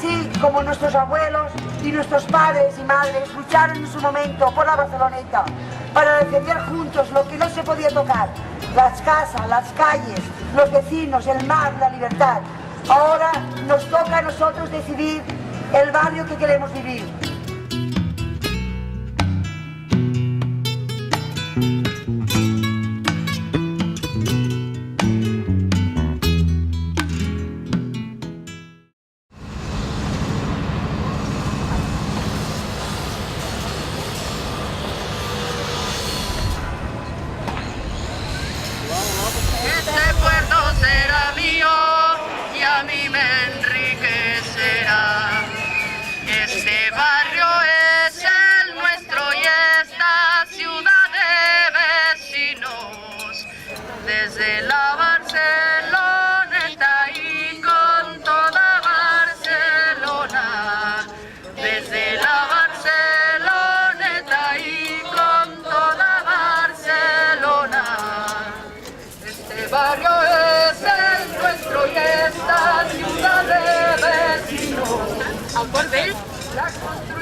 Así como nuestros abuelos y nuestros padres y madres lucharon en su momento por la Barceloneta para defender juntos lo que no se podía tocar, las casas, las calles, los vecinos, el mar, la libertad. Ahora nos toca a nosotros decidir el barrio que queremos vivir. Este puerto será mío y a mí me enriquecerá. Este barrio es el nuestro y esta ciudad de vecinos. Desde la Barceloneta y con toda Barcelona. Desde la Barceloneta y con toda Barcelona. Este barrio es el nuestro y esta ciudad de vecinos. Al Port Vell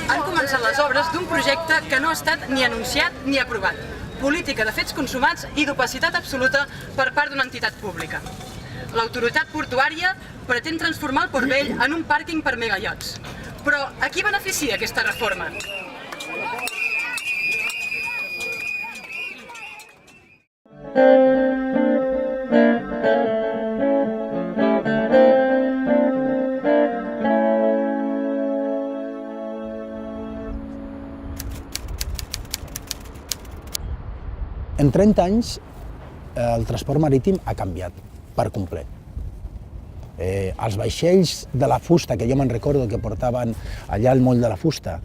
han començat les obres d'un projecte que no ha estat ni anunciat ni aprovat. Política de fets consumats i d'opacitat absoluta per part d'una entitat pública. L'autoritat portuària pretén transformar el Port Vell en un pàrquing per megaiots. Però a qui beneficia aquesta reforma? En 30 anys, el transport marítim ha canviat per complet. Els vaixells de la fusta, que jo me'n recordo que portaven allà al moll de la fusta,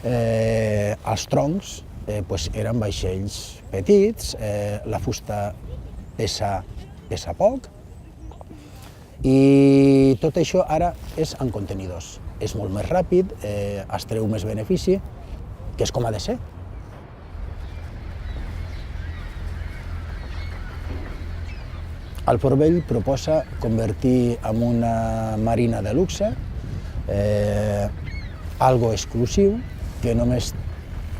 els troncs eren vaixells petits, la fusta pesa poc, i tot això ara és en contenidors. És molt més ràpid, es treu més benefici, que és com ha de ser. El Port Vell proposa convertir en una marina de luxe, algo exclusiu, que només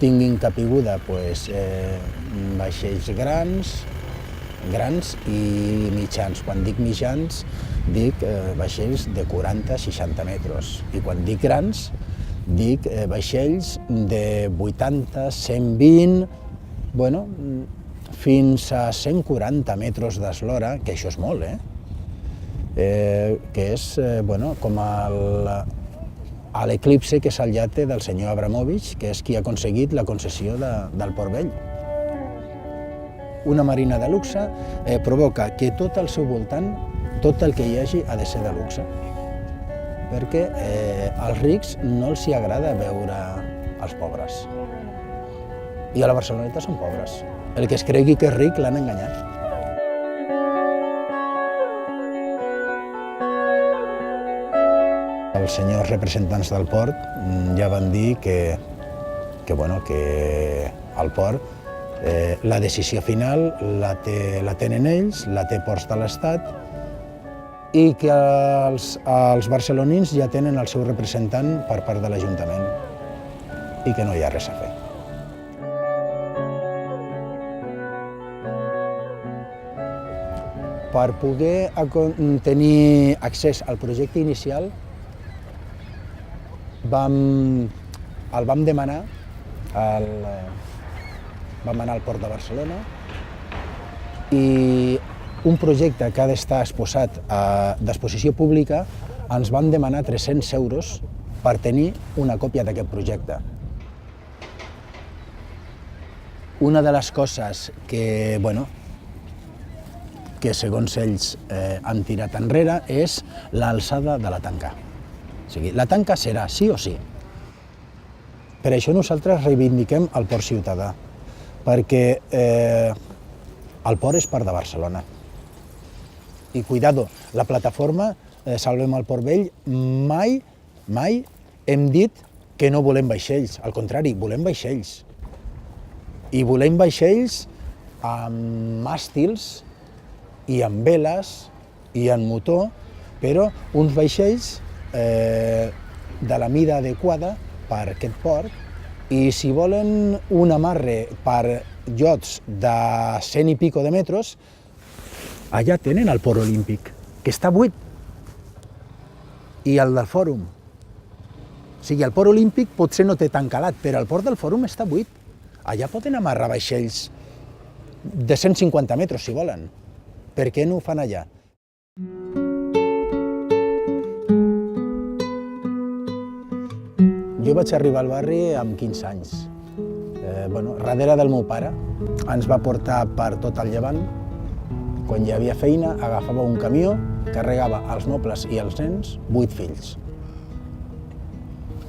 tinguin capiguda vaixells grans i mitjans. Quan dic mitjans, dic vaixells de 40-60 metres. I quan dic grans, dic vaixells de 80, 120, fins a 140 metres d'eslora, que això és molt, que és com l'Eclipse, que és el iate del senyor Abramovich, que és qui ha aconseguit la concessió del Port Vell. Una marina de luxe provoca que tot al seu voltant, tot el que hi hagi ha de ser de luxe, perquè als rics no els agrada veure els pobres. I a la Barceloneta són pobres. El que es cregui que és ric l'han enganyat. Els senyors representants del port ja van dir que al port la decisió final la tenen ells, la té Ports de l'Estat, i que els barcelonins ja tenen el seu representant per part de l'Ajuntament i que no hi ha res a fer. Per poder tenir accés al projecte inicial, el vam demanar, vam anar al Port de Barcelona, i un projecte que ha d'estar exposat a d'exposició pública, ens van demanar 300 euros per tenir una còpia d'aquest projecte. Una de les coses que segons ells han tirat enrere és l'alçada de la tanca. O sigui, la tanca serà sí o sí. Per això nosaltres reivindiquem el port ciutadà, perquè el port és part de Barcelona. I cuidado, la plataforma Salvem el Port Vell mai hem dit que no volem vaixells, al contrari, volem vaixells. I volem vaixells amb màstils i amb veles i amb motor, però uns vaixells de la mida adequada per aquest port, i si volen un amarre per iots de 100 i pico de metres, allà tenen el port olímpic, que està buit, i el del fòrum. O sigui, el port olímpic potser no té tan calat, però el port del fòrum està buit. Allà poden amarrar vaixells de 150 metres, si volen. Per què no ho fan allà? Jo vaig arribar al barri amb 15 anys. Darrere del meu pare ens va portar per tot el Llevant. Quan hi havia feina, agafava un camió, carregava els mobles i els nens, 8 fills.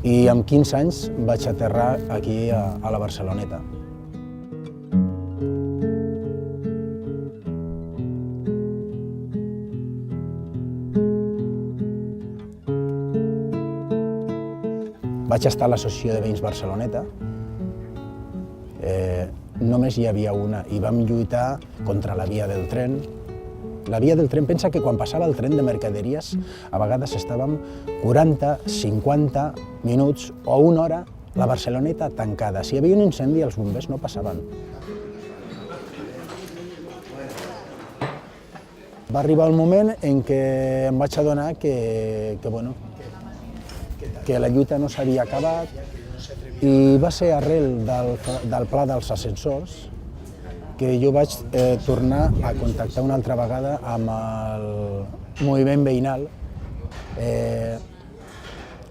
I amb 15 anys vaig aterrar aquí a la Barceloneta. Vaig estar a l'Associació de Veïns Barceloneta. Només hi havia una i vam lluitar contra la via del tren. La via del tren, pensa que quan passava el tren de mercaderies, a vegades estàvem 40, 50 minuts o una hora la Barceloneta tancada. Si hi havia un incendi, els bombers no passaven. Va arribar el moment en què em vaig adonar que la lluita no s'havia acabat, i va ser arrel del pla dels ascensors que jo vaig tornar a contactar una altra vegada amb el moviment veïnal.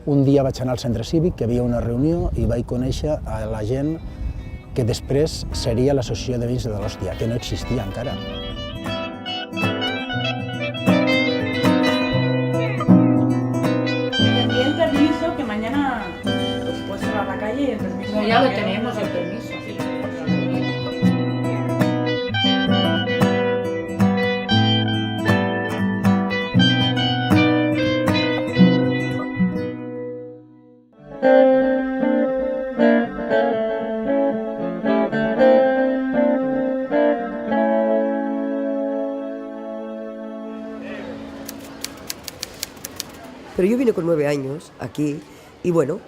Un dia vaig anar al centre cívic, que hi havia una reunió, i vaig conèixer a la gent que després seria l'Associació de Veïns de l'Hòstia, que no existia encara. Permiso, que mañana pues, puedes ir a la calle y el permiso. No, ya lo tenemos, el permiso. Pero yo vine con 9 años aquí y bueno,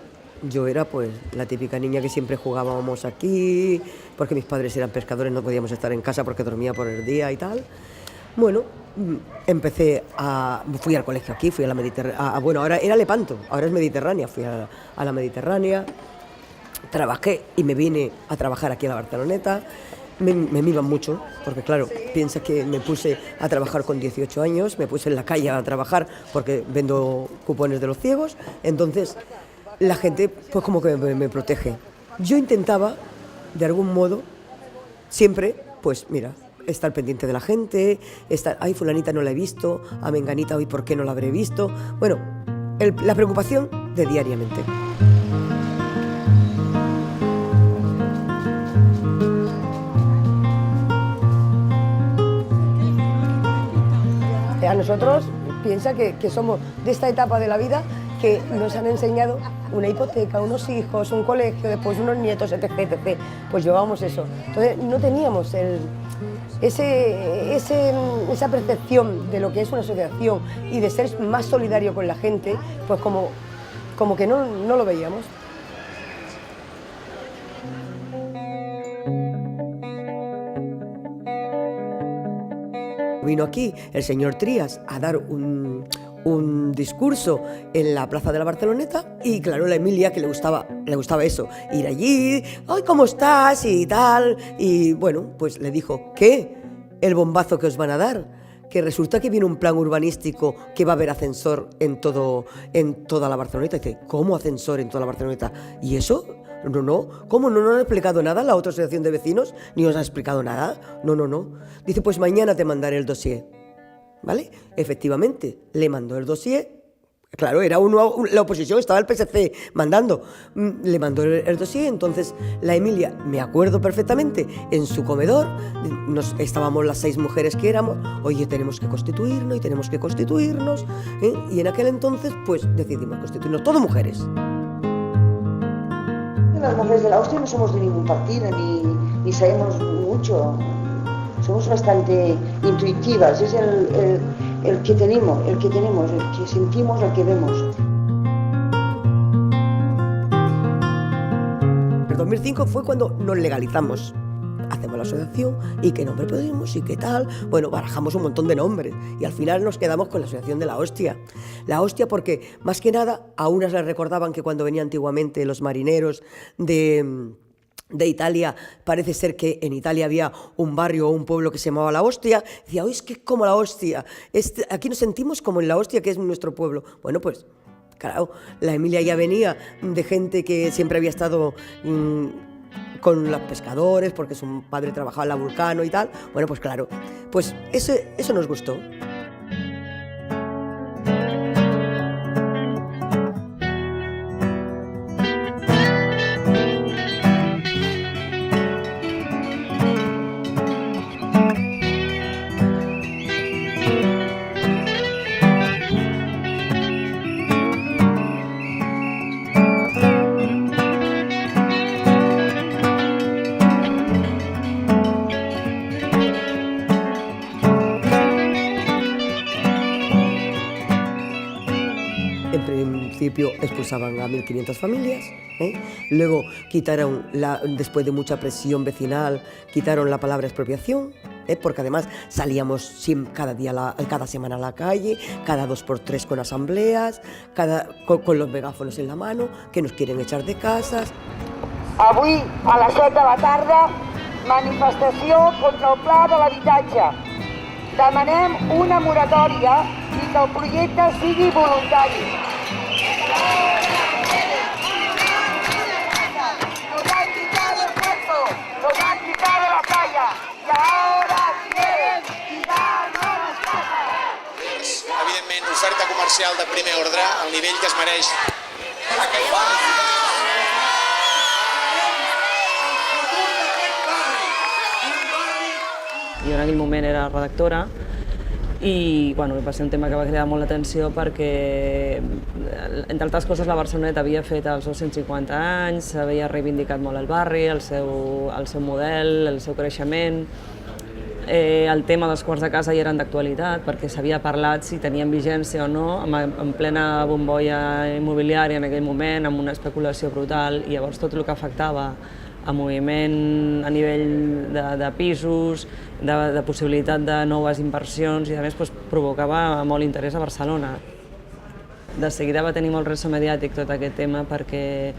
yo era pues la típica niña que siempre jugábamos aquí, porque mis padres eran pescadores, no podíamos estar en casa porque dormía por el día y tal. Bueno, fui al colegio aquí, fui a la Mediterránea, bueno, ahora era Lepanto, ahora es Mediterránea, fui a la Mediterránea, trabajé y me vine a trabajar aquí a la Barceloneta. Me miman mucho, porque claro, piensa que me puse a trabajar con 18 años, me puse en la calle a trabajar porque vendo cupones de los ciegos, entonces la gente pues como que me protege. Yo intentaba, de algún modo, siempre, pues mira, estar pendiente de la gente, ay, fulanita no la he visto, a menganita hoy por qué no la habré visto, bueno, la preocupación de diariamente. A nosotros, piensa que somos de esta etapa de la vida que nos han enseñado una hipoteca, unos hijos, un colegio, después unos nietos, etc. Pues llevábamos eso. Entonces no teníamos esa percepción de lo que es una asociación y de ser más solidario con la gente, pues como que no lo veíamos. Vino aquí el señor Trías a dar un discurso en la plaza de la Barceloneta y claro, la Emilia, que le gustaba eso, ir allí, ¡ay, cómo estás! Y tal, y bueno, pues le dijo, ¿qué? El bombazo que os van a dar, que resulta que viene un plan urbanístico que va a haber ascensor en toda la Barceloneta. Y dice, ¿cómo ascensor en toda la Barceloneta? ¿Y eso? No. ¿Cómo? ¿No han explicado nada la otra asociación de vecinos? ¿Ni os ha explicado nada? No. Dice, pues mañana te mandaré el dossier. ¿Vale? Efectivamente, le mandó el dossier. Claro, era la oposición, estaba el PSC mandando. Le mandó el dossier, entonces la Emilia, me acuerdo perfectamente, en su comedor, estábamos las 6 mujeres que éramos, oye, tenemos que constituirnos y tenemos que constituirnos, ¿eh? Y en aquel entonces, pues decidimos constituirnos, todas mujeres. Las mujeres de la hostia no somos de ningún partido, ni sabemos mucho. Somos bastante intuitivas, es el que tenemos, el que sentimos, el que vemos. 2005 fue cuando nos legalizamos. Hacemos la asociación y qué nombre pedimos y qué tal. Bueno, barajamos un montón de nombres y al final nos quedamos con la asociación de la hostia. La hostia porque, más que nada, a unas les recordaban que cuando venían antiguamente los marineros de Italia, parece ser que en Italia había un barrio o un pueblo que se llamaba La Hostia. Decía, oye, es que es como La Hostia. Aquí nos sentimos como en La Hostia, que es nuestro pueblo. Bueno, pues, claro, la Emilia ya venía de gente que siempre había estado con los pescadores, porque su padre trabajaba en la Vulcano y tal. Bueno, pues claro, pues eso nos gustó. En principio expulsaban a 1.500 familias, luego quitaron, después de mucha presión vecinal, quitaron la palabra expropiación, porque además salíamos cada semana a la calle, cada 2x3 con asambleas, con los megáfonos en la mano, que nos quieren echar de casas. Avui, a les 7 de la tarda, manifestació contra el pla de l'habitatge. Demanem una moratòria i que el projecte sigui voluntari. Nos han quitado el puerto, nos han quitado la playa y ahora quieren quitarnos las casas. Evidentment, oferta comercial de primer ordre, al nivell que es mereix aquest barri. Jo en aquell moment era redactora i bueno, va ser un tema que va cridar molt l'atenció perquè, entre altres coses, la Barceloneta havia fet els seus 150 anys, s'havia reivindicat molt el barri, el seu model, el seu creixement. El tema dels quarts de casa ja eren d'actualitat perquè s'havia parlat si tenien vigència o no, en plena bombolla immobiliària en aquell moment, amb una especulació brutal, i llavors tot el que afectava a moviment a nivell de pisos, de possibilitat de noves inversions i a més provocava molt interès a Barcelona. De seguida va tenir molt ressò mediàtic tot aquest tema perquè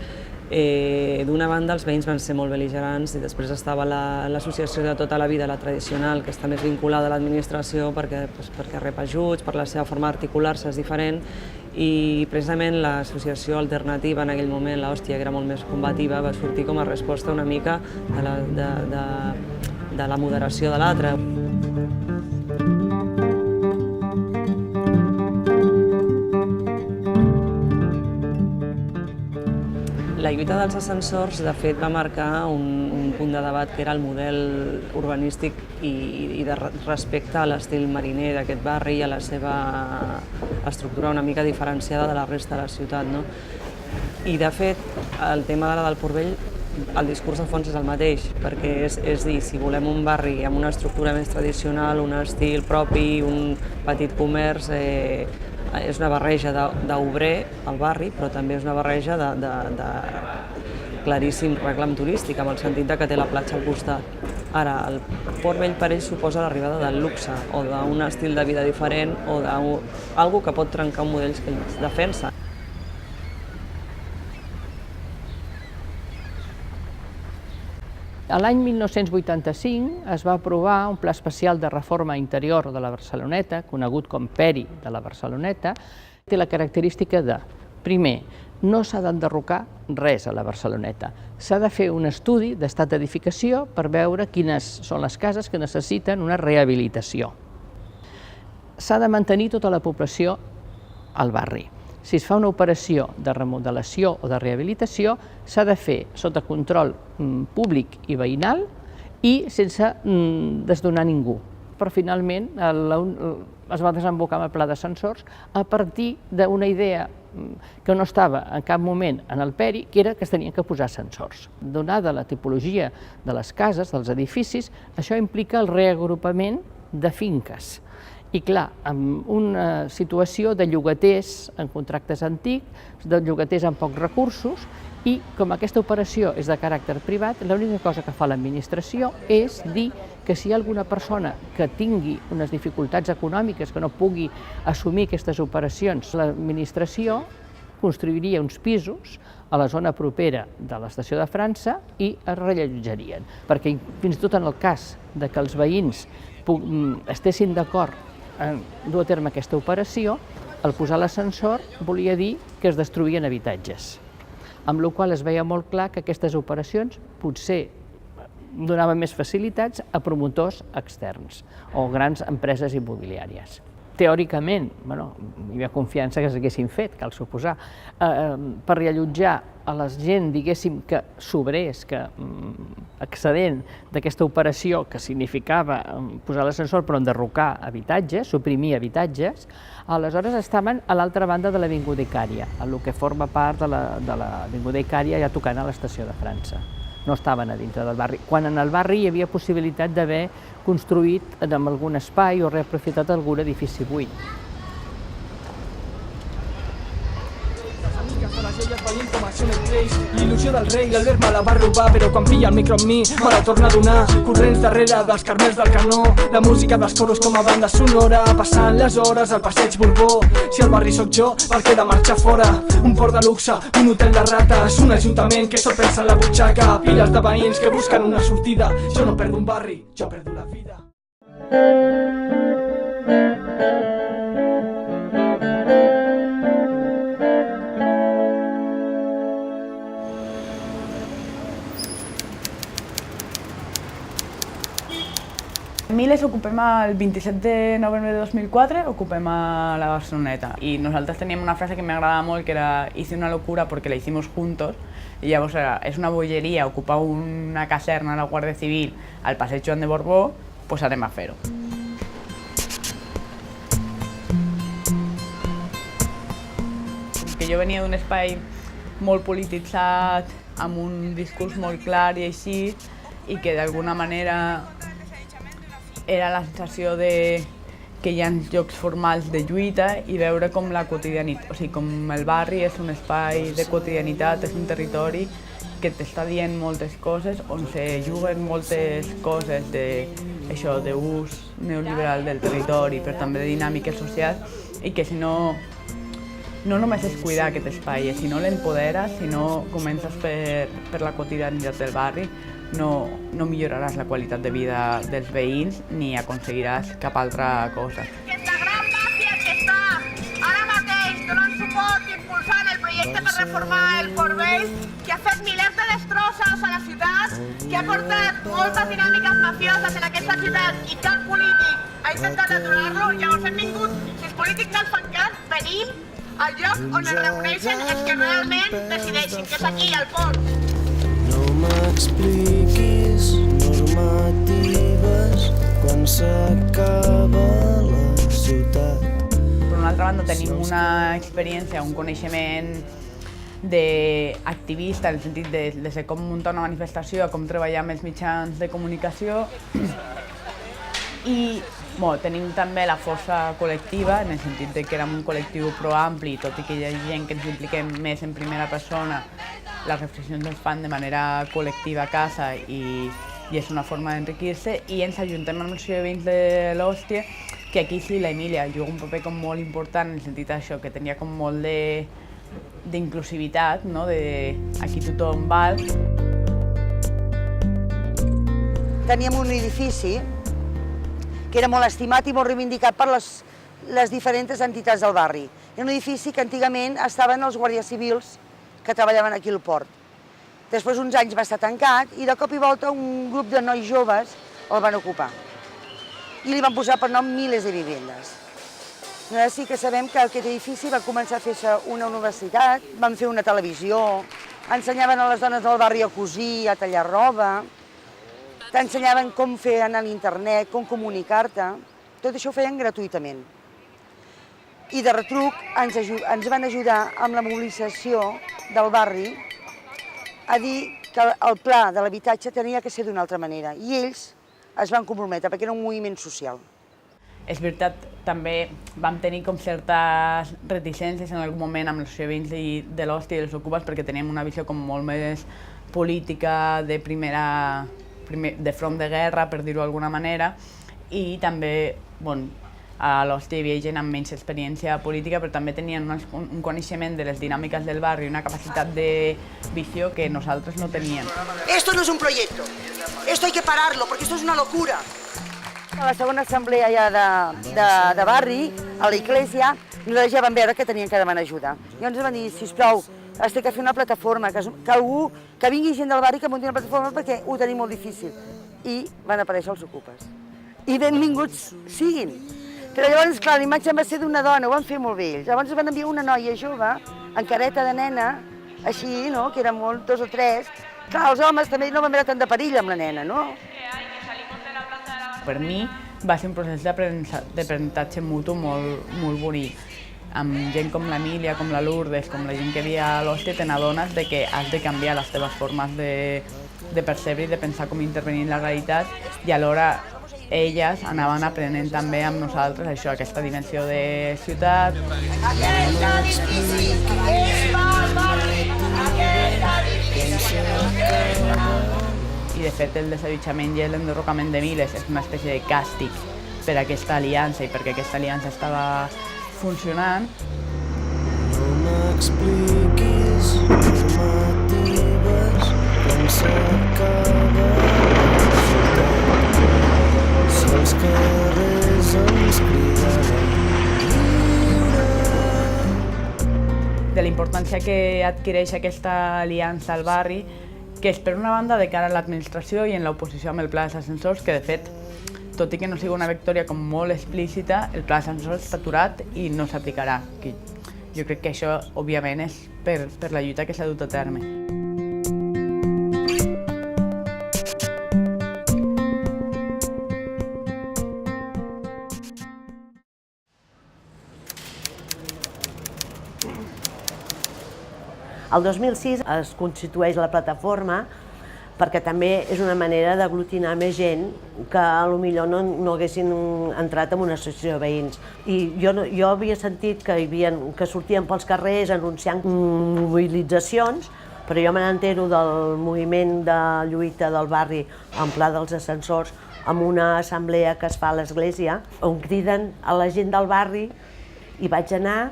d'una banda els veïns van ser molt bel·ligerants i després estava l'associació de tota la vida, la tradicional, que està més vinculada a l'administració perquè rep ajuts, per la seva forma d'articular-se és diferent, i precisament l'associació alternativa en aquell moment, la Hòstia, que era molt més combativa, va sortir com a resposta una mica de la moderació de l'altre. La lluita dels ascensors, de fet, va marcar un punt de debat que era el model urbanístic i de respecte a l'estil mariner d'aquest barri i a la seva estructura una mica diferenciada de la resta de la ciutat. I, de fet, el tema del Port Vell, el discurs de fons és el mateix, perquè és dir, si volem un barri amb una estructura més tradicional, un estil propi, un petit comerç, és una barreja d'obrer al barri, però també és una barreja de claríssim reclam turístic, amb el sentit que té la platja al costat. Ara, el Port Vell per ell suposa l'arribada del luxe o d'un estil de vida diferent o d'alguna que pot trencar un model que ells defensa. L'any 1985 es va aprovar un pla especial de reforma interior de la Barceloneta, conegut com PERI de la Barceloneta. Té la característica de, primer, no s'ha d'enderrocar res a la Barceloneta. S'ha de fer un estudi d'estat d'edificació per veure quines són les cases que necessiten una rehabilitació. S'ha de mantenir tota la població al barri. Si es fa una operació de remodelació o de rehabilitació, s'ha de fer sota control públic i veïnal i sense desdonar ningú. Però finalment es va desembocar en el pla d'ascensors a partir d'una idea que no estava en cap moment en el PERI, que era que es tenien que posar ascensors. Donada la tipologia de les cases, dels edificis, això implica el reagrupament de finques. I clar, amb una situació de llogaters en contractes antics, de llogaters amb pocs recursos, i com aquesta operació és de caràcter privat, l'única cosa que fa l'administració és dir que si hi ha alguna persona que tingui unes dificultats econòmiques, que no pugui assumir aquestes operacions, l'administració construiria uns pisos a la zona propera de l'estació de França i es rellotjarien, perquè fins i tot en el cas de que els veïns estessin d'acord en dur a terme aquesta operació, al posar l'ascensor volia dir que es destruïen habitatges, amb la qual cosa es veia molt clar que aquestes operacions potser donaven més facilitats a promotors externs o grans empreses immobiliàries. Teòricament, hi havia confiança que s'haguessin fet, cal suposar, per reallotjar a la gent, diguéssim, que sobrers, que excedent d'aquesta operació que significava posar l'ascensor però enderrocar habitatges, suprimir habitatges, aleshores estaven a l'altra banda de l'Avinguda Icària, el que forma part de l'Avinguda Icària ja tocant a l'estació de França. No estaven a dintre del barri, quan en el barri hi havia possibilitat d'haver construït en algun espai o reaprofitat algun edifici buit. L'il·lusió del rei, l'Albert me la va robar, però quan pilla el micro amb mi me la torna a donar. Corrents darrere dels carmels del canó, la música dels coros com a banda sonora, passant les hores al passeig Borbó. Si el barri sóc jo, per què de marxar fora? Un port de luxe, un hotel de rates, un ajuntament que sol pensa en la butxaca, piles de veïns que busquen una sortida. Jo no perdo un barri, jo perdo la vida. Miles ocupem el 27 de novembre de 2004, ocupem a la Barceloneta. Y nosotros teníamos una frase que me agradaba mucho, que era hice una locura porque la hicimos juntos. Y llavors és una bolleria ocupar una caserna a la Guàrdia Civil al passeig Joan de Borbó, doncs anem a fer-ho. Que jo venia d'un espai molt polititzat, amb un discurs molt clar i així, i que d'alguna manera era la sensació de que hi ha llocs formals de lluita i veure com la quotidianitat, o sigui, com el barri és un espai de quotidianitat, és un territori que t'està dient moltes coses, on se juguen moltes coses d'ús neoliberal del territori, però també de dinàmiques socials, i que si no només és cuidar aquest espai, si no l'empoderes, si no comences per la quotidianitat del barri, no milloraràs la qualitat de vida dels veïns ni aconseguiràs cap altra cosa. Aquesta gran màfia que està ara mateix donant suport i impulsant el projecte per reformar el Port Vell, que ha fet milers de destrosses a la ciutat, que ha portat moltes dinàmiques mafioses en aquesta ciutat i cap polític ha intentat aturar-lo, llavors hem vingut, si els polítics no els fan cas, venim al lloc on es reuneixen els que realment decideixin, que és aquí, al port. No m'expliquis normatives quan s'acaba la ciutat. Per una altra banda tenim una experiència, un coneixement d'activista, en el sentit de com muntar una manifestació, com treballar amb els mitjans de comunicació, i tenim també la força col·lectiva, en el sentit que érem un col·lectiu prou ampli, tot i que hi ha gent que ens impliquem més en primera persona, les reflexions es fan de manera col·lectiva a casa i és una forma d'enriquir-se, i ens ajuntem amb els veïns de l'Hòstia, que aquí sí l'Emília juga un paper com molt important, en el sentit això, que tenia com molt d'inclusivitat, aquí tothom val. Teníem un edifici que era molt estimat i molt reivindicat per les diferents entitats del barri. Era un edifici que antigament estaven els guàrdies civils que treballaven aquí al port. Després uns anys va estar tancat i de cop i volta un grup de nois joves el van ocupar. I li van posar per nom Miles de Vivendes. Nosaltres sí que sabem que aquest edifici va començar a fer-se una universitat, van fer una televisió, ensenyaven a les dones del barri a cosir, a tallar roba, t'ensenyaven com fer anar a l'internet, com comunicar-te. Tot això ho feien gratuïtament. I de retruc ens van ajudar amb la mobilització del barri a dir que el pla de l'habitatge tenia que ser d'una altra manera. I ells es van comprometre perquè era un moviment social. És veritat, també vam tenir com certes reticències en algun moment amb els veïns de l'Hòstia i dels Ocupes perquè teníem una visió com molt més política, de front de guerra, per dir-ho d'alguna manera, i també, a l'Hòstia hi havia gent amb menys experiència política, però també tenien un coneixement de les dinàmiques del barri i una capacitat de visió que nosaltres no teníem. Esto no es un proyecto, esto hay que pararlo, porque esto es una locura. A la segona assemblea ja de barri, a la iglesia, nosaltres ja vam veure que tenien que demanar ajuda. Llavors ens van dir, sisplau, has de fer una plataforma, que vingui gent del barri que munti una plataforma perquè ho tenim molt difícil. I van aparèixer els Ocupes. I benvinguts siguin. Però llavors, clar, la imatge va ser d'una dona, ho van fer molt bé ells. Llavors van enviar una noia jove, en careta de nena, així, no?, que eren molt, 2 o 3. Clar, els homes també no van veure tant de perill amb la nena, no? Per mi va ser un procés d'aprenentatge mutu molt bonic. Amb gent com l'Emília, com la Lourdes, com la gent que havia a l'Hòstia, te n'adones que has de canviar les teves formes de percebre i de pensar com intervenir en la realitat, i alhora elles anaven aprenent també amb nosaltres això, aquesta dimensió de ciutat. I de fet el desallotjament i l'enderrocament de Miles és una espècie de càstig per a aquesta aliança i perquè aquesta aliança estava funcionant. No m'expliquis normatives com s'acaba la ciutat. Si els carrers ens cridaven De la importància que adquireix aquesta aliança al barri, que és per una banda de cara a l'administració i en l'oposició amb el pla dels ascensors, que de fet, tot i que no sigui una victòria com molt explícita, el pla dels ascensors està aturat i no s'aplicarà. Jo crec que això, òbviament, és per la lluita que s'ha dut a terme. El 2006 es constitueix la plataforma perquè també és una manera d'aglutinar més gent que potser no haguessin entrat en una associació de veïns. I jo havia sentit que sortien pels carrers anunciant mobilitzacions, però jo me n'entero del moviment de lluita del barri en pla dels ascensors amb una assemblea que es fa a l'església, on criden a la gent del barri, i vaig anar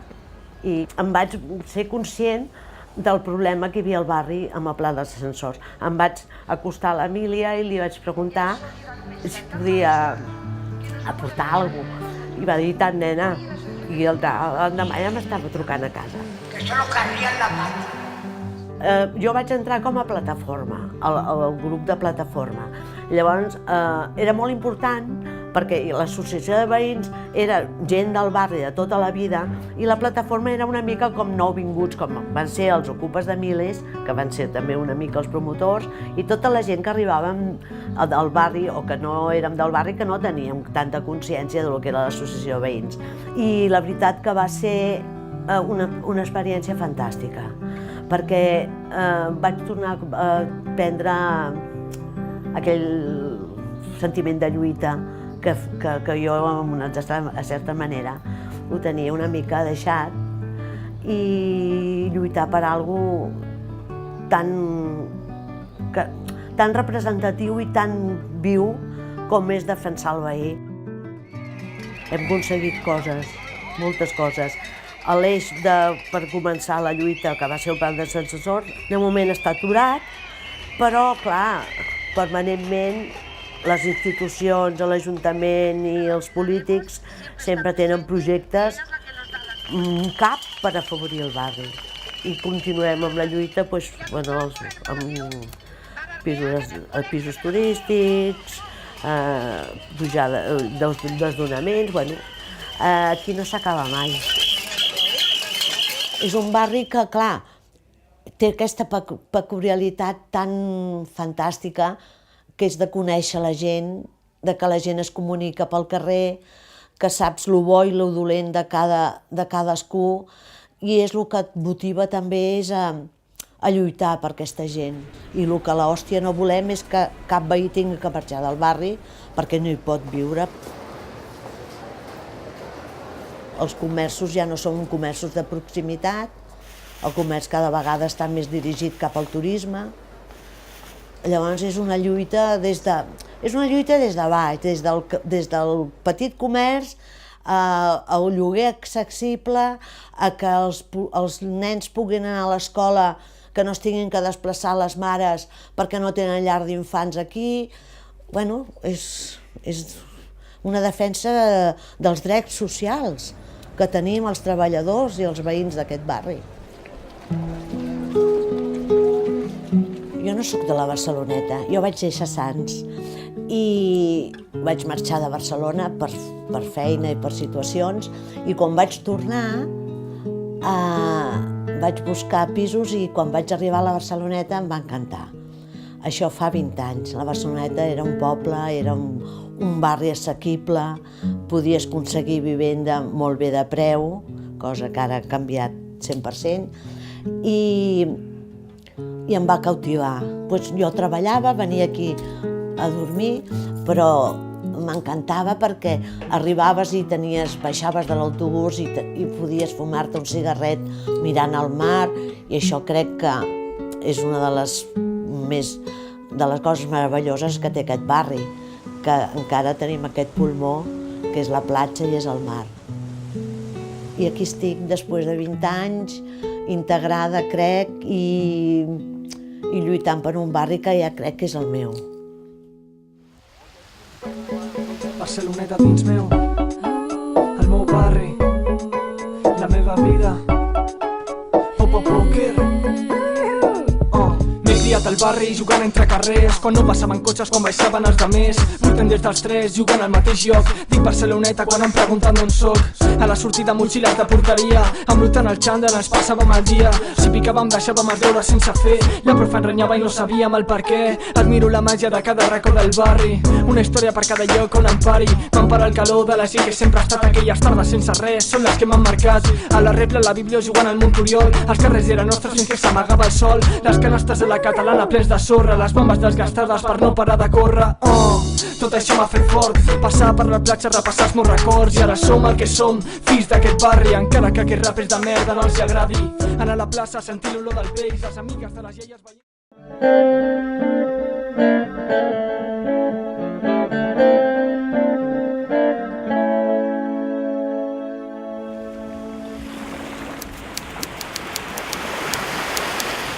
i em vaig ser conscient del problema que hi havia al barri amb el pla dels ascensors. Em vaig acostar a l'Emília i li vaig preguntar si podia aportar alguna cosa. I va dir, tant, nena. I l'endemà ja m'estava trucant a casa. Que això no calia en la pata. Jo vaig entrar com a plataforma, al grup de plataforma. Llavors, era molt important perquè l'associació de veïns era gent del barri de tota la vida i la plataforma era una mica com nouvinguts, com van ser els Ocupes de Miles, que van ser també una mica els promotors, i tota la gent que arribàvem del barri o que no érem del barri, que no teníem tanta consciència del que era l'associació de veïns. I la veritat que va ser una experiència fantàstica, perquè vaig tornar a prendre aquell sentiment de lluita que jo, a certa manera, ho tenia una mica deixat, i lluitar per alguna cosa tan representatiu i tan viu com és defensar el veí. Hem aconseguit coses, moltes coses. L'eix per començar la lluita, que va ser el pla dels ascensors, de moment està aturat, però, clar, permanentment les institucions, l'Ajuntament i els polítics sempre tenen projectes cap per afavorir el barri. I continuem amb la lluita amb pisos turístics, desnonaments, aquí no s'acaba mai. És un barri que, clar, té aquesta peculiaritat tan fantàstica que és de conèixer la gent, que la gent es comunica pel carrer, que saps lo bo i lo dolent de cadascú, i és el que et motiva també a lluitar per aquesta gent. I el que a l'Hòstia no volem és que cap veí tingui que marxar del barri perquè no hi pot viure. els comerços ja no són comerços de proximitat, el comerç cada vegada està més dirigit cap al turisme. Llavors és una lluita des de baix, des del petit comerç al lloguer accessible, a que els nens puguin anar a l'escola, que no es tinguin que desplaçar les mares perquè no tenen llar d'infants aquí. Bueno, és una defensa dels drets socials que tenim els treballadors i els veïns d'aquest barri. Jo no sóc de la Barceloneta, jo vaig néixer a Sants i vaig marxar de Barcelona per feina i per situacions, i quan vaig tornar vaig buscar pisos i quan vaig arribar a la Barceloneta em va encantar. Això fa 20 anys. La Barceloneta era un poble, era un barri assequible, podies aconseguir vivenda molt bé de preu, cosa que ara ha canviat 100%, i em va cautivar. Jo treballava, venia aquí a dormir, però m'encantava perquè arribaves i baixaves de l'autobús i podies fumar-te un cigarret mirant al mar, i això crec que és una de les coses meravelloses que té aquest barri, que encara tenim aquest pulmó que és la platja i és el mar. I aquí estic després de 20 anys, integrada, crec, i lluitant per un barri que ja crec que és el meu. Barceloneta dins meu, el meu barri, la meva vida. Poker. M'he criat al barri jugant entre carrers, quan no passaven cotxes, quan baixaven els demés, portem des dels 3 jugant al mateix lloc. Dic Barceloneta quan em pregunten d'on soc. A la sortida motxilles de porteria, embrutant el xandall ens passàvem el dia. Si picàvem deixàvem els deures sense fer, la profe ens renyava i no sabíem el per què. Admiro la màgia de cada racó del barri, una història per cada lloc on em pari. M'empara el calor de la gent que sempre ha estat, aquelles tardes sense res són les que m'han marcat. A la Repla, a la Bíblia, jugant al Monturiol, els carrers eren nostres fins que s'amagava el sol. Les canastes de la Catalana plens de sorra, les bombes desgastades per no parar de córrer. Tot això m'ha fet fort, passar per la platja, repassar els meus records, i ara som el que som, fills d'aquest barri, encara que aquest rap és de merda no els agradi. Anar a la plaça, sentir l'olor del peix, les amigues de les iaies veient...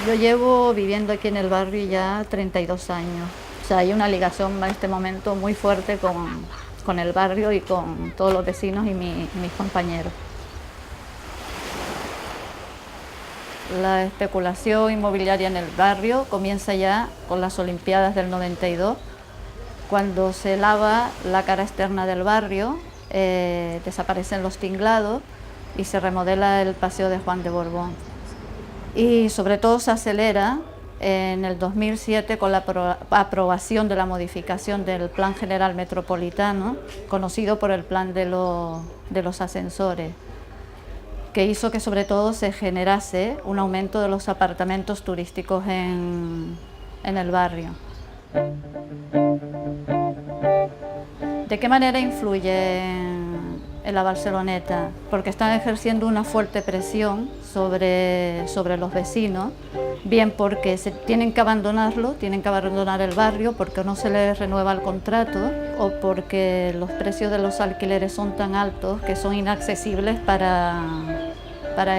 Yo llevo viviendo aquí en el barrio ya 32 años. O sea, hay una ligación en este momento muy fuerte con el barrio y con todos los vecinos y mis compañeros. La especulación inmobiliaria en el barrio comienza ya con las Olimpiadas del 92, cuando se lava la cara externa del barrio, desaparecen los tinglados y se remodela el Paseo de Juan de Borbón. Y sobre todo se acelera en el 2007 con la aprobación de la modificación del Plan General Metropolitano, conocido por el Plan de los Ascensores, que hizo que sobre todo se generase un aumento de los apartamentos turísticos en el barrio. ¿De qué manera influye en la Barceloneta? Porque están ejerciendo una fuerte presión sobre los vecinos, bien porque tienen que abandonar el barrio porque no se les renueva el contrato, o porque los precios de los alquileres son tan altos que son inaccesibles para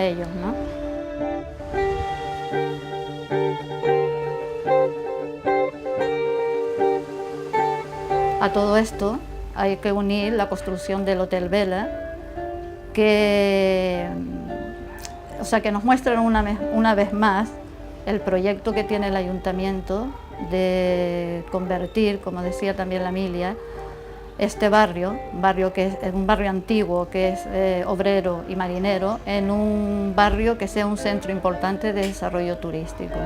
ellos, ¿no? A todo esto hay que unir la construcción del Hotel Vela, que nos muestran una vez más el proyecto que tiene el ayuntamiento de convertir, como decía también la Emilia, este barrio que es un barrio antiguo, que es obrero y marinero, en un barrio que sea un centro importante de desarrollo turístico.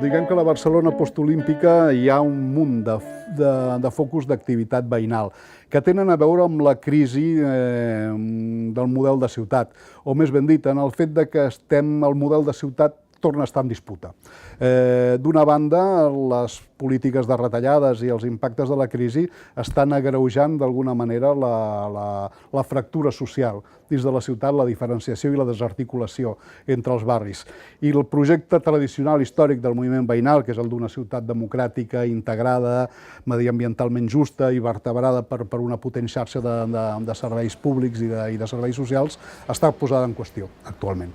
Diguem que a la Barcelona postolímpica hi ha un munt de focus d'activitat veïnal que tenen a veure amb la crisi del model de ciutat, o més ben dit, en el fet que el model de ciutat torna a estar en disputa. D'una banda, les polítiques de retallades i els impactes de la crisi estan agreujant d'alguna manera la fractura social dins de la ciutat, la diferenciació i la desarticulació entre els barris. I el projecte tradicional històric del moviment veïnal, que és el d'una ciutat democràtica, integrada, mediambientalment justa i vertebrada per una potent xarxa de serveis públics i de serveis socials, està posada en qüestió actualment.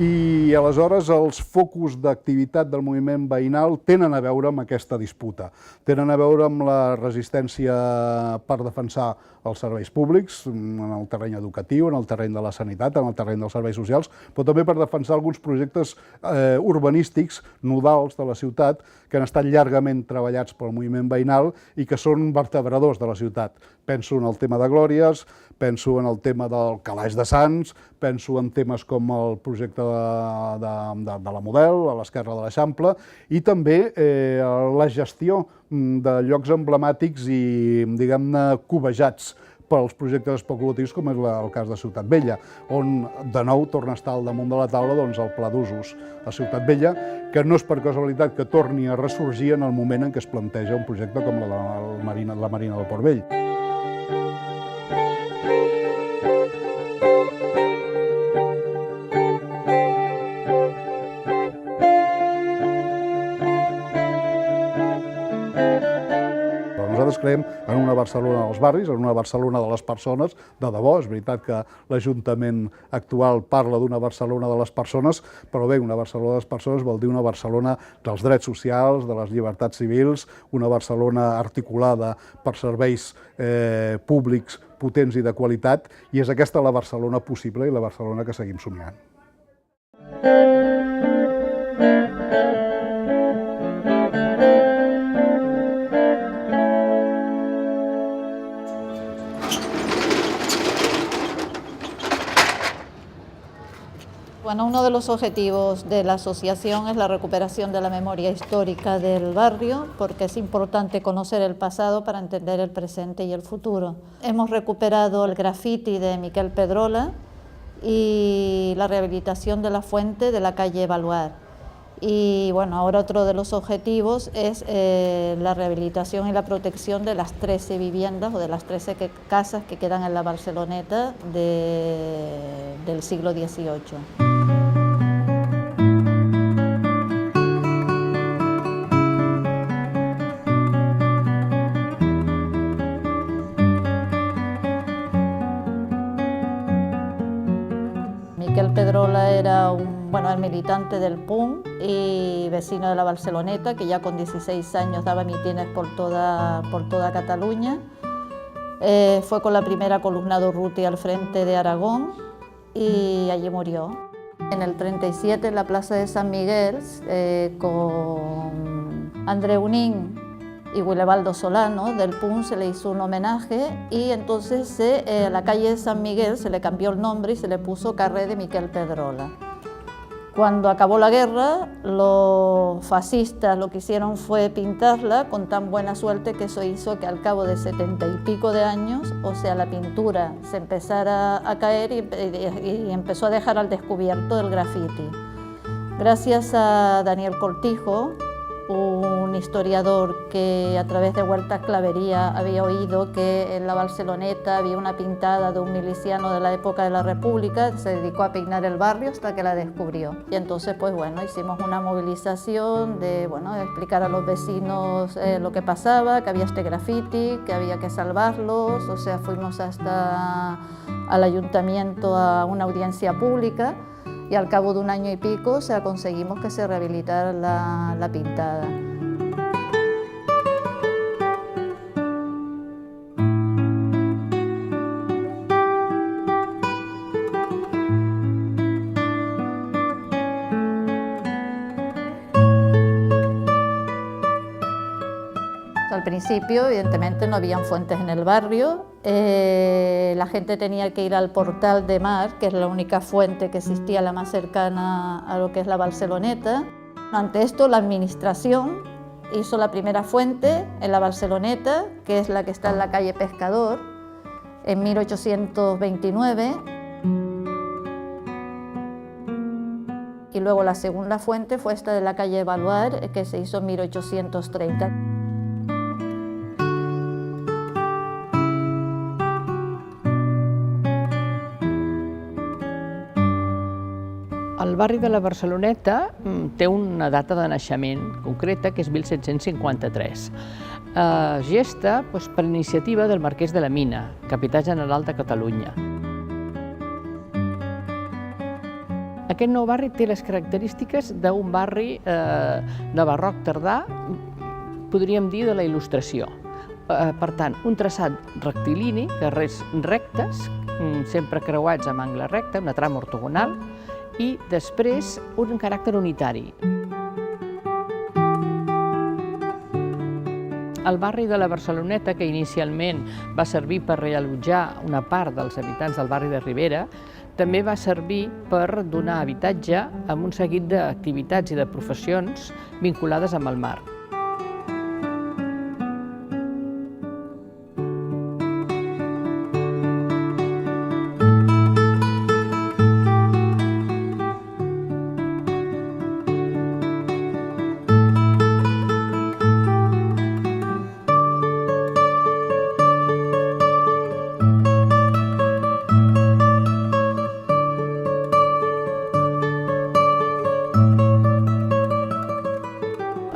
I aleshores els focus d'activitat del moviment veïnal tenen a veure amb aquesta disputa, tenen a veure amb la resistència per defensar els serveis públics, en el terreny educatiu, en el terreny de la sanitat, en el terreny dels serveis socials, però també per defensar alguns projectes urbanístics nodals de la ciutat que han estat llargament treballats pel moviment veïnal i que són vertebradors de la ciutat. Penso en el tema de Glòries, penso en el tema del Calaix de Sants, penso en temes com el projecte de la Model, a l'esquerra de l'Eixample, i també la gestió de llocs emblemàtics i, diguem-ne, cobejats pels projectes especulatius, com és el cas de Ciutat Vella, on de nou torna a estar al damunt de la taula el pla d'usos a Ciutat Vella, que no és per casualitat que torni a ressorgir en el moment en què es planteja un projecte com la Marina del Port Vell. Nosaltres creiem en una Barcelona dels barris, en una Barcelona de les persones, de debò. És veritat que l'Ajuntament actual parla d'una Barcelona de les persones, però bé, una Barcelona de les persones vol dir una Barcelona dels drets socials, de les llibertats civils, una Barcelona articulada per serveis públics potents i de qualitat, i és aquesta la Barcelona possible i la Barcelona que seguim somiant. Bueno, uno de los objetivos de la asociación es la recuperación de la memoria histórica del barrio, porque es importante conocer el pasado para entender el presente y el futuro. Hemos recuperado el graffiti de Miquel Pedrola y la rehabilitación de la fuente de la calle Baluard. Y bueno, ahora otro de los objetivos es la rehabilitación y la protección de las 13 viviendas o de las 13 casas que quedan en la Barceloneta del siglo XVIII. Miquel Pedrola era el militante del PUN y vecino de la Barceloneta, que ya con 16 años daba mitines por toda Cataluña. Fue con la primera columna de Urruti al frente de Aragón y allí murió. En el 37, en la Plaza de San Miguel, con André Unín y Guilebaldo Solano del PUN se le hizo un homenaje y entonces a la calle de San Miguel se le cambió el nombre y se le puso Carrer de Miquel Pedrola. Cuando acabó la guerra, los fascistas lo que hicieron fue pintarla con tan buena suerte que eso hizo que al cabo de 70 y pico de años, o sea, la pintura se empezara a caer y empezó a dejar al descubierto el graffiti. Gracias a Daniel Cortijo, un historiador que a través de Huerta Clavería había oído que en la Barceloneta había una pintada de un miliciano de la época de la República, se dedicó a peinar el barrio hasta que la descubrió. Y entonces, pues bueno, hicimos una movilización de explicar a los vecinos lo que pasaba, que había este graffiti, que había que salvarlos, o sea, fuimos hasta al ayuntamiento a una audiencia pública. Y al cabo de un año y pico conseguimos que se rehabilitara la pintada. Al principio, evidentemente, no habían fuentes en el barrio. La gente tenía que ir al Portal de Mar, que es la única fuente que existía, la más cercana a lo que es la Barceloneta. Ante esto, la administración hizo la primera fuente en la Barceloneta, que es la que está en la calle Pescador, en 1829. luego la segunda fuente fue esta de la calle Baluard, que se hizo en 1830. El barri de la Barceloneta té una data de naixement concreta, que és 1753. Gesta per iniciativa del marquès de la Mina, capità general de Catalunya. Aquest nou barri té les característiques d'un barri de barroc tardà, podríem dir de la Il·lustració. Per tant, un traçat rectilini, carrers rectes, sempre creuats amb angle recte, una trama ortogonal, i després un caràcter unitari. El barri de la Barceloneta, que inicialment va servir per reallotjar una part dels habitants del barri de Ribera, també va servir per donar habitatge a un seguit d'activitats i de professions vinculades amb el mar.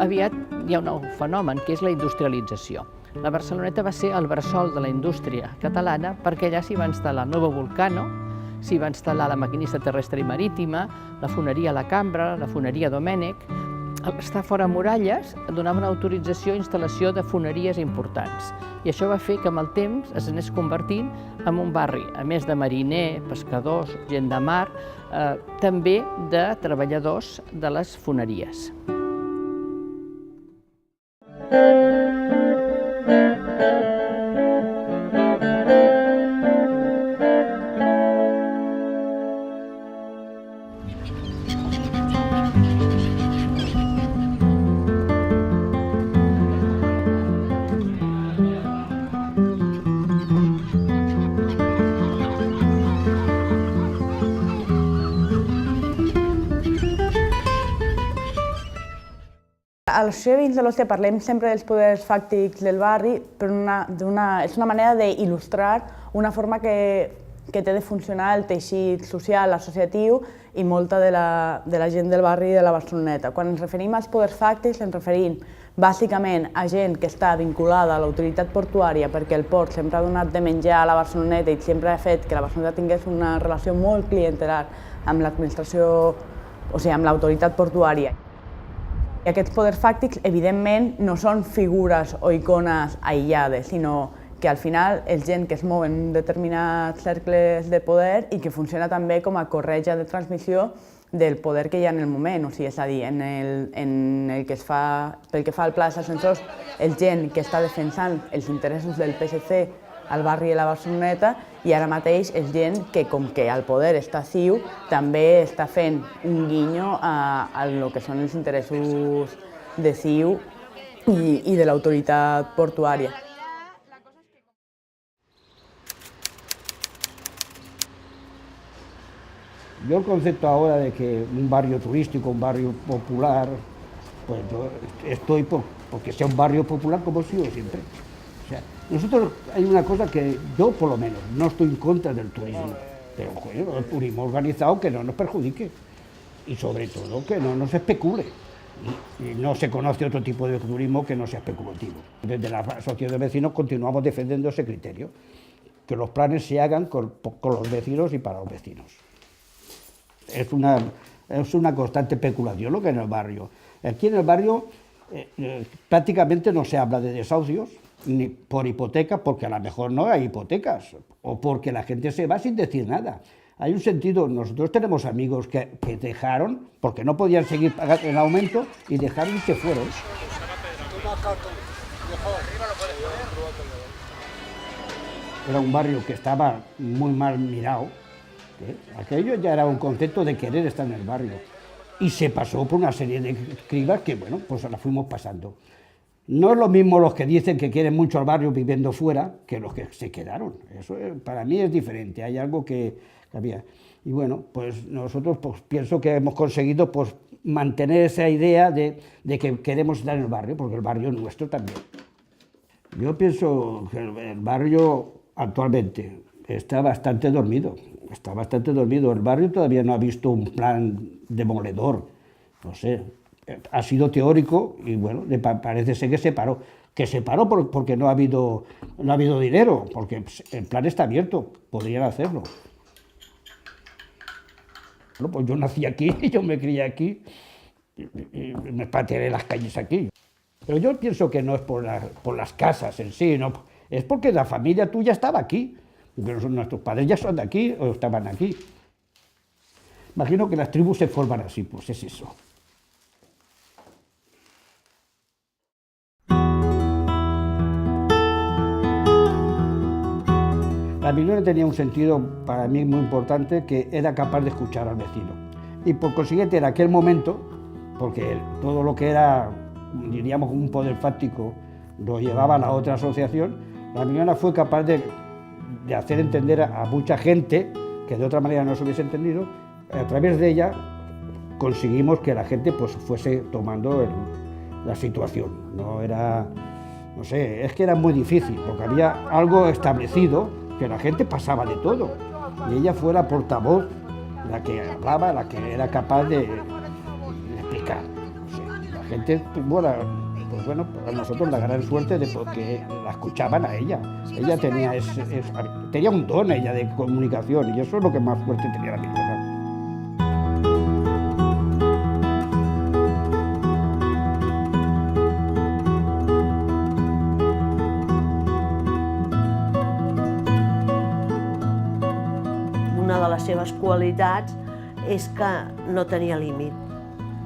Aviat hi ha un nou fenomen, que és la industrialització. La Barceloneta va ser el bressol de la indústria catalana perquè allà s'hi va instal·lar el Novo Vulcano, s'hi va instal·lar la maquinista terrestre i marítima, la foneria La Cambra, la foneria Domènech. Estar fora muralles donava una autorització a instal·lació de foneries importants. I això va fer que amb el temps es anés convertint en un barri, a més de mariner, pescadors, gent de mar, també de treballadors de les foneries. Als veïns de l'Ostia parlem sempre dels poders fàctics del barri, però és una manera d'il·lustrar una forma que té de funcionar el teixit social, associatiu i molta de la gent del barri de la Barceloneta. Quan ens referim als poders fàctics ens referim bàsicament a gent que està vinculada a l'autoritat portuària perquè el port sempre ha donat de menjar a la Barceloneta i sempre ha fet que la Barceloneta tingués una relació molt clientelar amb l'administració, o sigui, amb l'autoritat portuària. I aquests poders fàctics, evidentment, no són figures o icones aïllades, sinó que al final és gent que es mou en determinats cercles de poder i que funciona també com a corretja de transmissió del poder que hi ha en el moment. O sigui, és a dir, pel que fa al pla d'ascensors, és gent que està defensant els interessos del PSC al barri de la Barceloneta i ara mateix és gent que, com que el poder està a CiU, també està fent un guinyo a lo que són els interessos de CiU i de l'autoritat portuària. Yo el concepto ahora de que un barrio turístico, un barrio popular, pues yo estoy porque sea un barrio popular como he sido siempre. O sea, nosotros hay una cosa que yo por lo menos no estoy en contra del turismo, pero bueno, el turismo organizado que no nos perjudique y sobre todo que no nos especule. Y no se conoce otro tipo de turismo que no sea especulativo. Desde la asociación de vecinos continuamos defendiendo ese criterio, que los planes se hagan con los vecinos y para los vecinos. Es una constante especulación lo que en el barrio. Aquí en el barrio prácticamente no se habla de desahucios, ni por hipotecas, porque a lo mejor no hay hipotecas, o porque la gente se va sin decir nada. Hay un sentido, nosotros tenemos amigos que dejaron, porque no podían seguir pagando el aumento, y dejaron y se fueron. Era un barrio que estaba muy mal mirado, aquello ya era un concepto de querer estar en el barrio, y se pasó por una serie de cribas que, bueno, pues la fuimos pasando. No es lo mismo los que dicen que quieren mucho al barrio viviendo fuera que los que se quedaron. Eso para mí es diferente, hay algo que había. Y bueno, pues nosotros pues, pienso que hemos conseguido pues, mantener esa idea de que queremos estar en el barrio, porque el barrio es nuestro también. Yo pienso que el barrio actualmente está bastante dormido. El barrio todavía no ha visto un plan demoledor, no sé. Ha sido teórico y bueno, parece ser que se paró. Que se paró porque no ha habido dinero, porque el plan está abierto, podrían hacerlo. Bueno, pues yo nací aquí, yo me crié aquí y me pateé las calles aquí. Pero yo pienso que no es por las casas en sí, no, es porque la familia tuya estaba aquí. Nuestros padres ya son de aquí o estaban aquí. Imagino que las tribus se forman así, pues es eso. La Milona tenía un sentido para mí muy importante, que era capaz de escuchar al vecino. Y por consiguiente, en aquel momento, porque todo lo que era, diríamos, un poder fáctico lo llevaba a la otra asociación, la Milona fue capaz de hacer entender a mucha gente que de otra manera no se hubiese entendido. A través de ella conseguimos que la gente pues, fuese tomando la situación. No sé, es que era muy difícil, porque había algo establecido que la gente pasaba de todo. Y ella fue la portavoz, la que hablaba, la que era capaz de explicar. No sé, la gente, pues bueno, a nosotros la gran suerte de que la escuchaban a ella. Ella tenía un don ella de comunicación y eso es lo que más fuerte tenía la Milona. Una de les seves qualitats és que no tenia límit.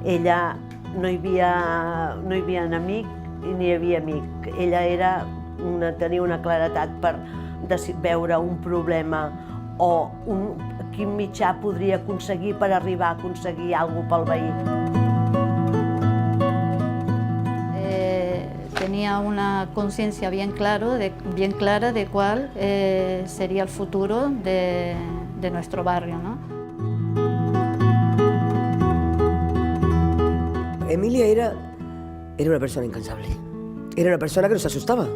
Ella no hi havia enemic ni hi havia amic. Ella tenia una claretat per veure un problema o quin mitjà podria aconseguir per arribar a aconseguir alguna cosa pel veí. Tenía una conciencia bien clara de cuál sería el futuro de nuestro barrio, ¿no? Emilia era una persona incansable. Era una persona que nos asustaba.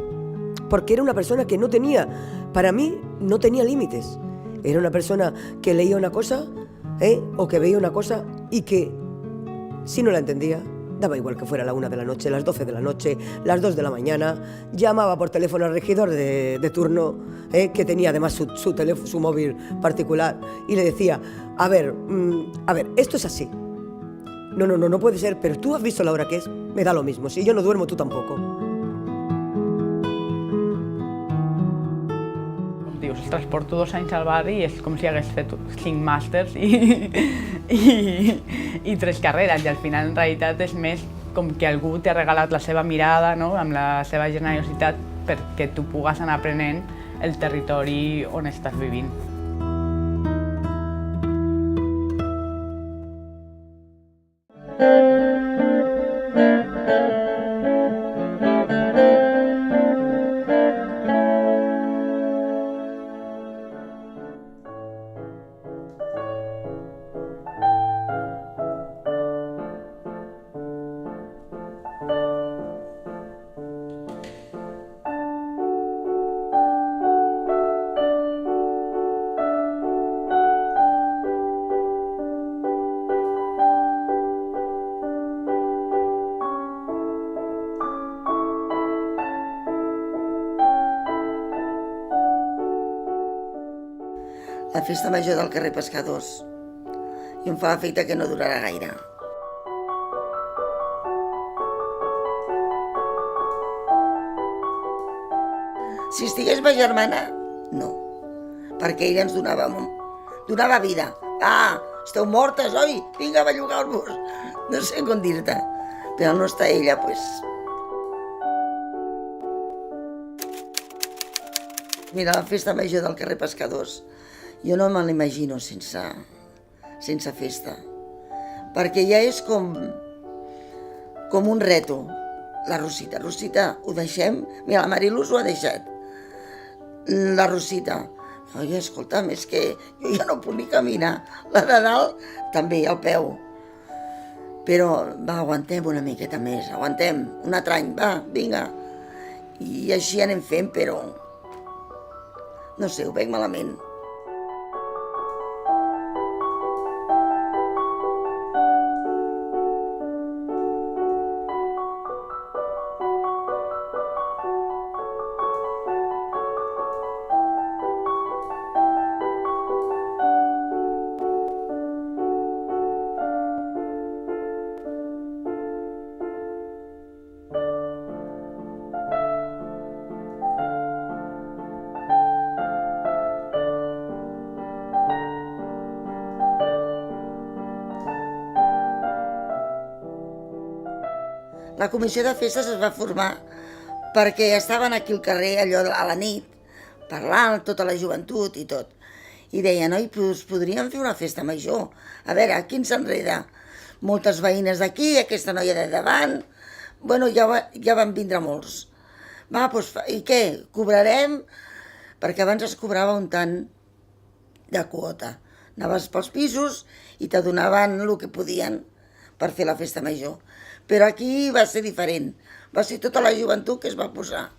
Porque era una persona que no tenía, para mí, no tenía límites. Era una persona que leía una cosa, o que veía una cosa y que, si no la entendía, daba igual que fuera la 1 de la noche, las 12 de la noche, las 2 de la mañana, llamaba por teléfono al regidor de turno, que tenía además su móvil particular, y le decía, a ver, esto es así. No puede ser, pero tú has visto la hora que es, me da lo mismo, si yo no duermo, tú tampoco. Dius, ostres, porto 2 anys al barri i és com si hagués fet 5 màsters i 3 carreres, i al final en realitat és més com que algú t'ha regalat la seva mirada, no? Amb la seva generositat perquè tu pugues anar aprenent el territori on estàs vivint. La festa major del carrer Pescadors, i em fa efecte que no durarà gaire. Si estigués ma germana, no, perquè ella ens donava vida. Ah, esteu mortes, oi? Vinga, bellugar-vos. No sé com dir-te, però no està ella, doncs. Mira, la festa major del carrer Pescadors, jo no me l'imagino sense festa, perquè ja és com un reto. La Rosita ho deixem, mira, la Mariluz ho ha deixat. La Rosita, Oi, escolta'm, és que jo ja no puc ni caminar. La de dalt també, al peu. Però, va, aguantem una miqueta més, aguantem un altre any, va, vinga. I així anem fent, però... no sé, ho veig malament. La comissió de festes es va formar perquè estaven aquí al carrer, allò a la nit, parlant, tota la joventut i tot. I deien, oi, doncs podríem fer una festa major. A veure, qui ens enreda? Moltes veïnes d'aquí, aquesta noia de davant... Bueno, ja van vindre molts. Va, doncs, i què? Cobrarem? Perquè abans es cobrava un tant de quota. Anaves pels pisos i te donaven el que podien per fer la festa major. Però aquí va ser diferent. Va ser tota la joventut que es va posar.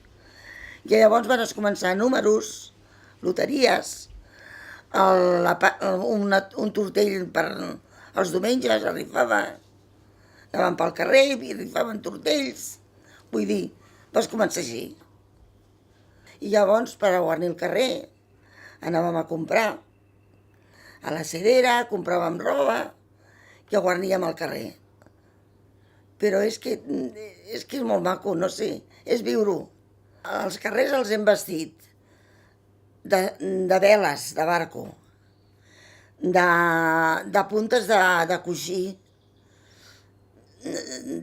I llavors van començar números, loteries, un tortell per els diumenges, es rifava. Anaven pel carrer i rifaven tortells. Vull dir, vas començar així. I llavors, per guarnir el carrer, anàvem a comprar. A la Cedera compràvem roba i guarníem al carrer. Però és que és molt maco, no sé, és viure-ho. Els carrers els hem vestit de veles, de barco, de puntes de coixí,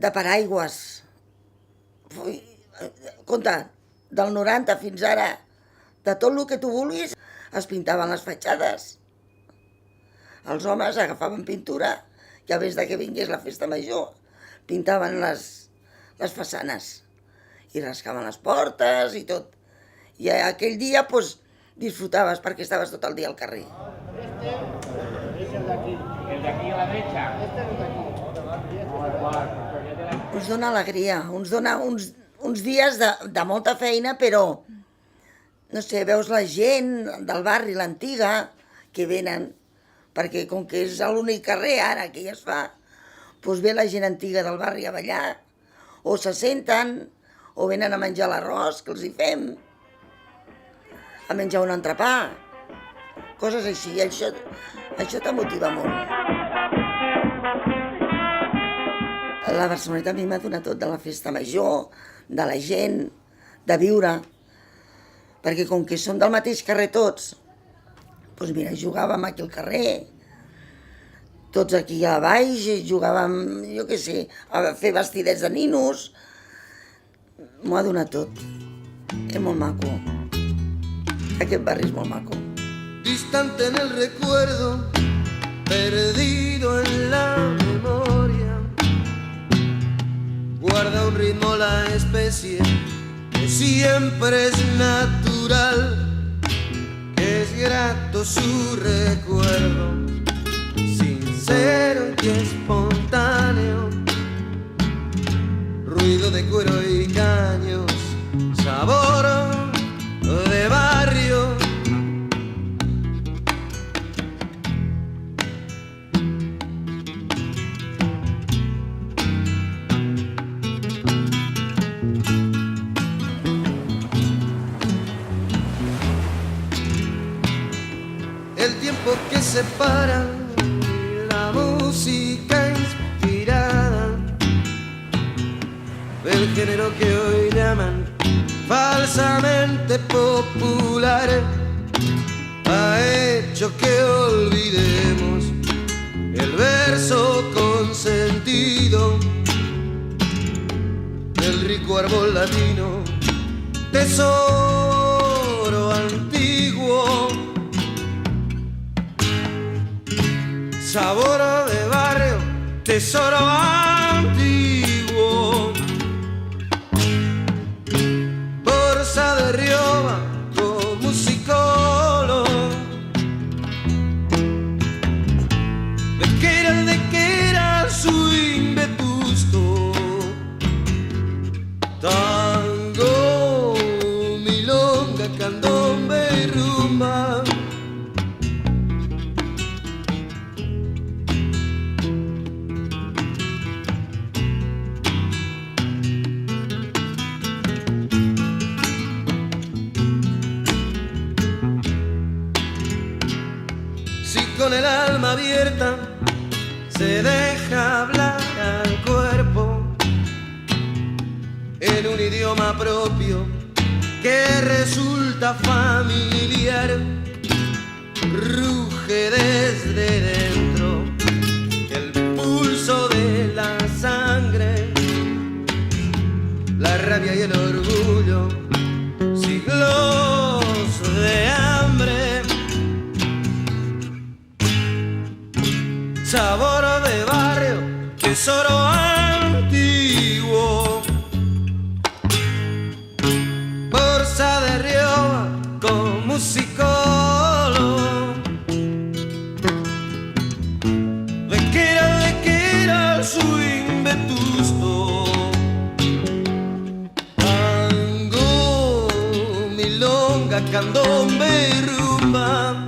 de paraigües. Compte, del 90 fins ara, de tot el que tu vulguis, es pintaven les fatxades. Els homes agafaven pintura, ja ves que vingués la festa major, pintaven les façanes i rascaven les portes i tot. I aquell dia disfrutaves perquè estaves tot el dia al carrer. El d'aquí a la dreta. Ens dona alegria, ens dona uns dies de molta feina, però, no sé, veus la gent del barri, l'antiga, que venen, perquè com que és l'únic carrer ara que ja es fa, doncs ve la gent antiga del barri a ballar, o se senten, o venen a menjar l'arròs que els hi fem, a menjar un entrepà, coses així, i això t'emotiva molt. La Barceloneta a mi m'ha donat tot de la festa major, de la gent, de viure, perquè com que som del mateix carrer tots, doncs mira, jugàvem aquí al carrer, tots aquí a baix, jugàvem, jo què sé, a fer vestidets de ninos. M'ho ha donat tot. És molt maco. Aquest barri és molt maco. Distante en el recuerdo, perdido en la memoria, guarda un ritmo la especie que siempre es natural, que es grato su recuerdo, sincero y espontáneo, ruido de cuero y caños, sabor de barrio. El tiempo que separa, la música inspirada del género que hoy llaman falsamente popular, ha hecho que olvidemos el verso consentido del rico árbol latino, tesoro antiguo, sabor de barrio, tesoro antiguo, bolsa de Rioja con musicólogo, candombe y rumba. Si con el alma abierta se deja hablar al cuerpo en un idioma propio que resulta familiar, ruge desde dentro el pulso de la sangre, la rabia y el orgullo, siglos de hambre, sabor de barrio, tesoro antiguo, bolsa de Rioja con musicólogo, le quiera el swing vetusto, tango, milonga, candombe y rumba.